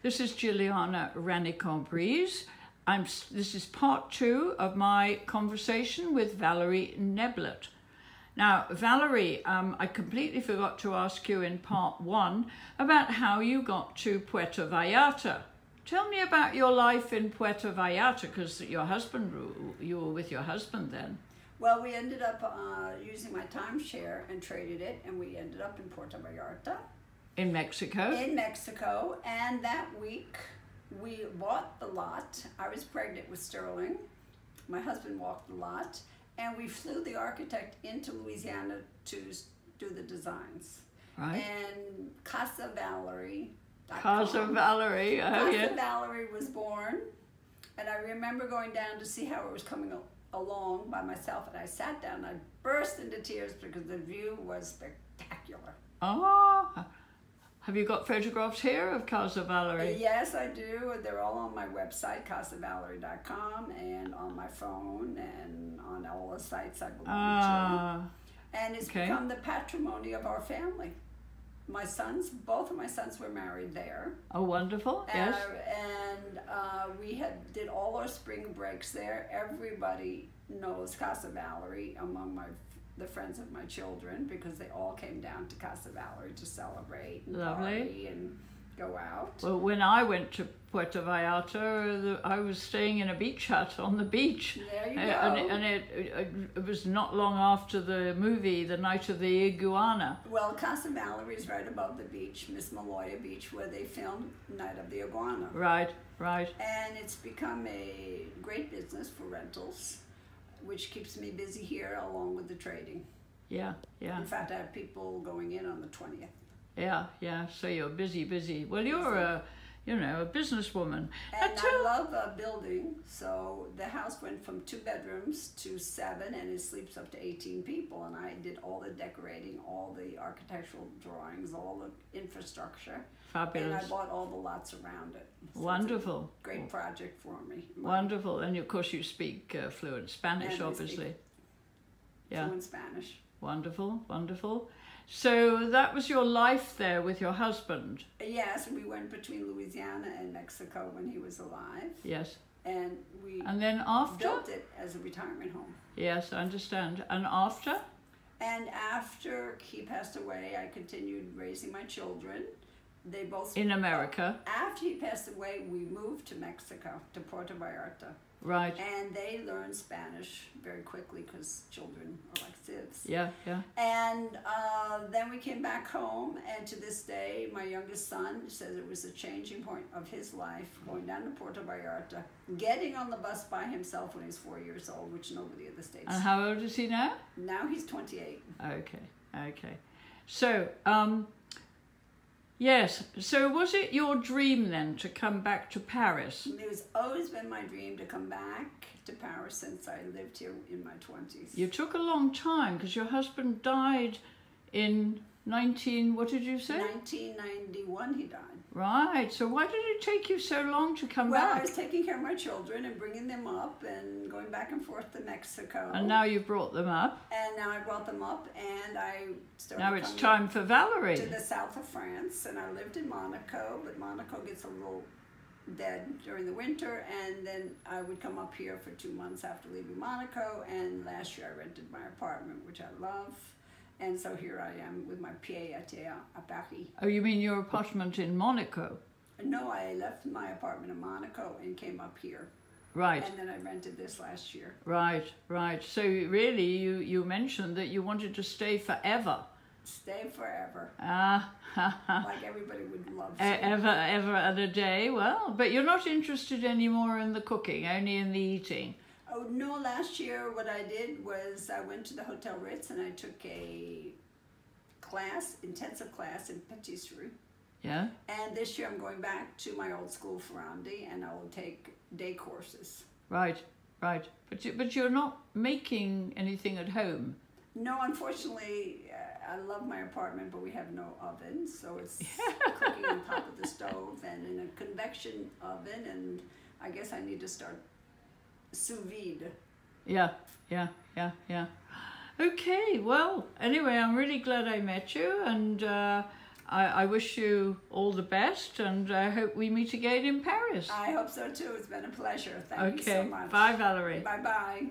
This is Jilliana Ranicar-Breese. This is part 2 of my conversation with Valerie Neblett. Now, Valerie, I completely forgot to ask you in part 1 about how you got to Puerta Vallarta. Tell me about your life in Puerta Vallarta, because you were with your husband then. Well, we ended up using my timeshare and traded it, and we ended up in Puerta Vallarta. In Mexico? In Mexico, and that week we bought the lot. I was pregnant with Sterling. My husband walked the lot, and we flew the architect into Louisiana to do the designs. Right. And Casa Valerie. Casa Valerie, oh yeah. Casa Valerie was born, and I remember going down to see how it was coming along by myself, and I sat down and I burst into tears because the view was spectacular. Oh, have you got photographs here of Casa Valerie? Yes, I do. They're all on my website, casavalerie.com, and on my phone, and on all the sites I belong to. And it's become the patrimony of our family. My sons, both of my sons were married there. Oh, wonderful, yes. And we did all our spring breaks there. Everybody knows Casa Valerie among the friends of my children, because they all came down to Casa Valerie to celebrate and party and go out. Well, when I went to Puerta Vallarta, I was staying in a beach hut on the beach. There you go. And it was not long after the movie, The Night of the Iguana. Well, Casa Valerie is right above the beach, Miss Maloya Beach, where they filmed Night of the Iguana. Right, right. And it's become a great business for rentals, which keeps me busy here along with the trading. Yeah, yeah. In fact, I have people going in on the 20th. Yeah, yeah. So you're busy, busy. Well, you're a businesswoman. And I love building. So the house went from 2 bedrooms to 7, and it sleeps up to 18 people. And I did all the decorating, all the architectural drawings, all the infrastructure. Fabulous. And I bought all the lots around it. So wonderful. It's a great project for me. Wonderful. And of course you speak fluent Spanish, and obviously. Yeah. Fluent Spanish. Wonderful, wonderful. So that was your life there with your husband? Yes, we went between Louisiana and Mexico when he was alive. Yes. And then after? Built it as a retirement home. Yes, I understand. And after? And after he passed away, I continued raising my children. They both... In America? After he passed away, we moved to Mexico, to Puerta Vallarta. Right. And they learned Spanish very quickly because children are like sieves. Yeah, yeah. And then we came back home, and to this day, my youngest son says it was a changing point of his life, going down to Puerta Vallarta, getting on the bus by himself when he was 4 years old, which nobody in the States. And how old is he now? Now he's 28. Okay, okay. So, yes, so was it your dream then to come back to Paris? It has always been my dream to come back to Paris since I lived here in my 20s. You took a long time because your husband died in what did you say? 1991 he died. Right, so why did it take you so long to come back? Well, I was taking care of my children and bringing them up and going back and forth to Mexico. And now you've brought them up? And now I brought them up, and I started Now it's time for Valerie. To the south of France, and I lived in Monaco, but Monaco gets a little dead during the winter, and then I would come up here for 2 months after leaving Monaco, and last year I rented my apartment, which I love. And so here I am with my pied-à-terre à Paris. Oh, you mean your apartment in Monaco? No, I left my apartment in Monaco and came up here. Right. And then I rented this last year. Right, right. So really, you mentioned that you wanted to stay forever. Stay forever. Like everybody would love to. Ever a day. Well, but you're not interested anymore in the cooking, only in the eating. Oh, no, last year what I did was I went to the Hotel Ritz and I took a intensive class in patisserie. Yeah. And this year I'm going back to my old school Ferrandi, and I will take day courses. Right, right. But you're not making anything at home. No, unfortunately, I love my apartment, but we have no oven, so it's cooking on top of the stove and in a convection oven, and I guess I need to start sous vide. Yeah, yeah, yeah, yeah. Okay, well, anyway, I'm really glad I met you, and I wish you all the best, and I hope we meet again in Paris. I hope so too. It's been a pleasure. Thank you so much. Bye, Valerie. Bye-bye.